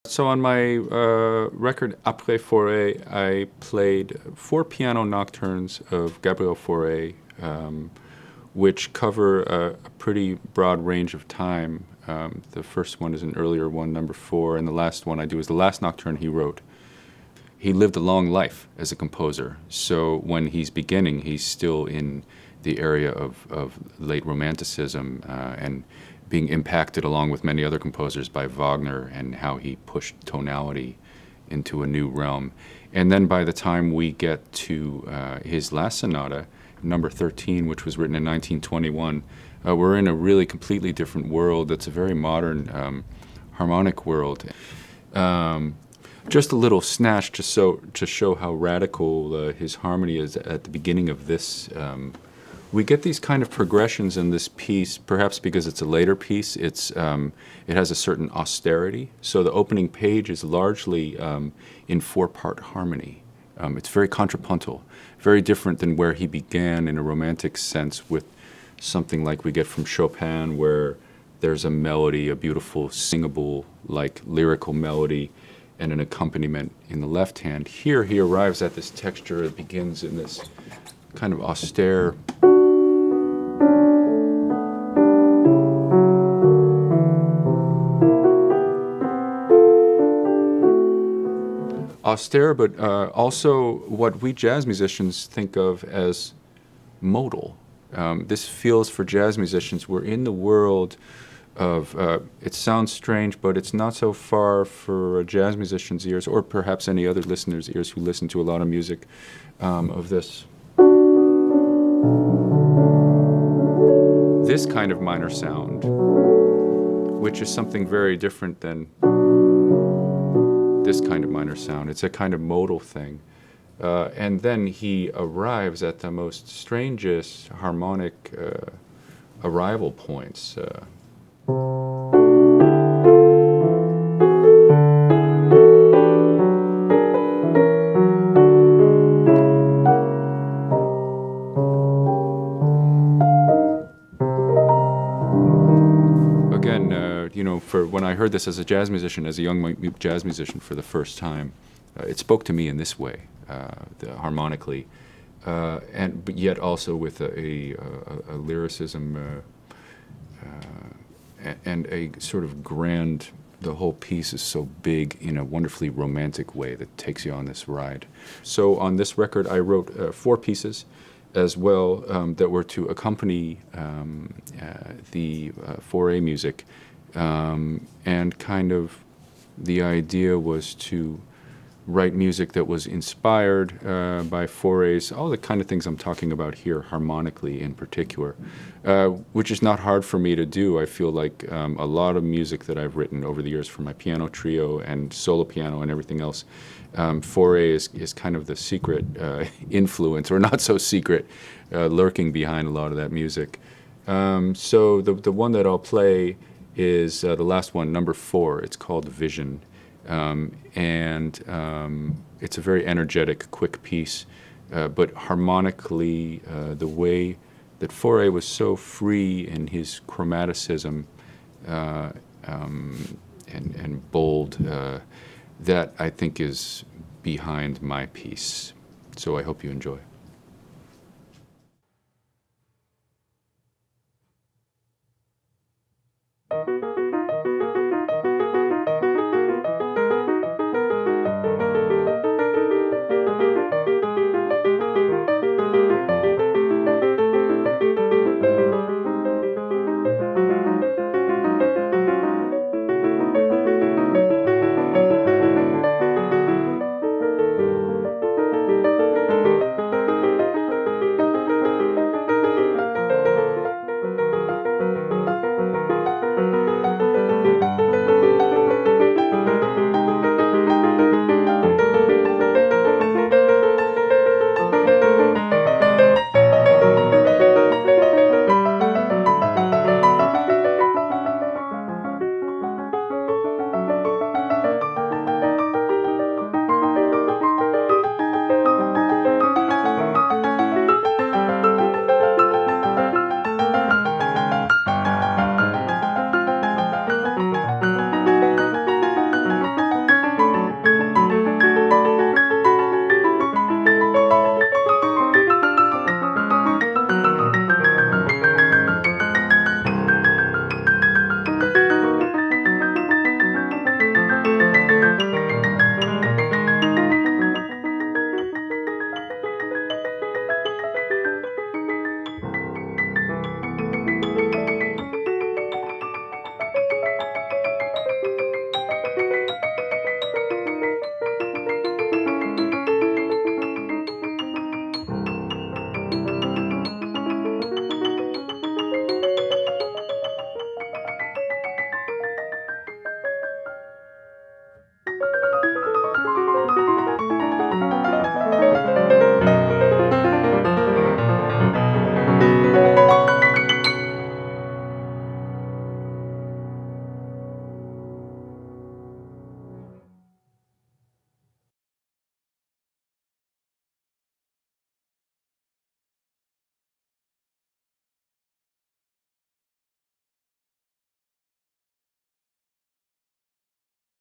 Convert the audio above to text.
So on my record Après Fauré, I played 4 piano nocturnes of Gabriel Fauré, which cover a pretty broad range of time. The first one is an earlier one, number 4, and the last one I do is the last nocturne he wrote. He lived a long life as a composer, so when he's beginning, he's still in the area of late Romanticism and being impacted along with many other composers by Wagner and how he pushed tonality into a new realm. And then by the time we get to his last sonata, number 13, which was written in 1921, we're in a really completely different world. That's a very modern harmonic world. Just a little snatch to show how radical his harmony is at the beginning of this. We get these kind of progressions in this piece, perhaps because it's a later piece. It has a certain austerity. So the opening page is largely in 4-part harmony. It's very contrapuntal, very different than where he began in a romantic sense with something like we get from Chopin, where there's a melody, a beautiful singable, like lyrical melody, and an accompaniment in the left hand. Here he arrives at this texture. It begins in this kind of austere but also what we jazz musicians think of as modal. This feels for jazz musicians, we're in the world of, it sounds strange, but it's not so far for a jazz musician's ears, or perhaps any other listener's ears who listen to a lot of music, of this kind of minor sound, which is something very different than this kind of minor sound. It's a kind of modal thing. And then he arrives at the most strangest harmonic arrival points. For when I heard this as a jazz musician, as a young jazz musician for the first time, it spoke to me in this way, harmonically, but yet also with a lyricism and a sort of grand. The whole piece is so big in a wonderfully romantic way that takes you on this ride. So on this record, I wrote 4 pieces as well that were to accompany the Fauré music. And kind of the idea was to write music that was inspired by Fauré's, all the kind of things I'm talking about here, harmonically in particular, which is not hard for me to do. I feel like a lot of music that I've written over the years for my piano trio and solo piano and everything else, Fauré is kind of the secret influence, or not so secret, lurking behind a lot of that music. So the one that I'll play is the last one, number 4. It's called Vision. It's a very energetic, quick piece, but harmonically, the way that Fauré was so free in his chromaticism and bold, that I think is behind my piece. So I hope you enjoy.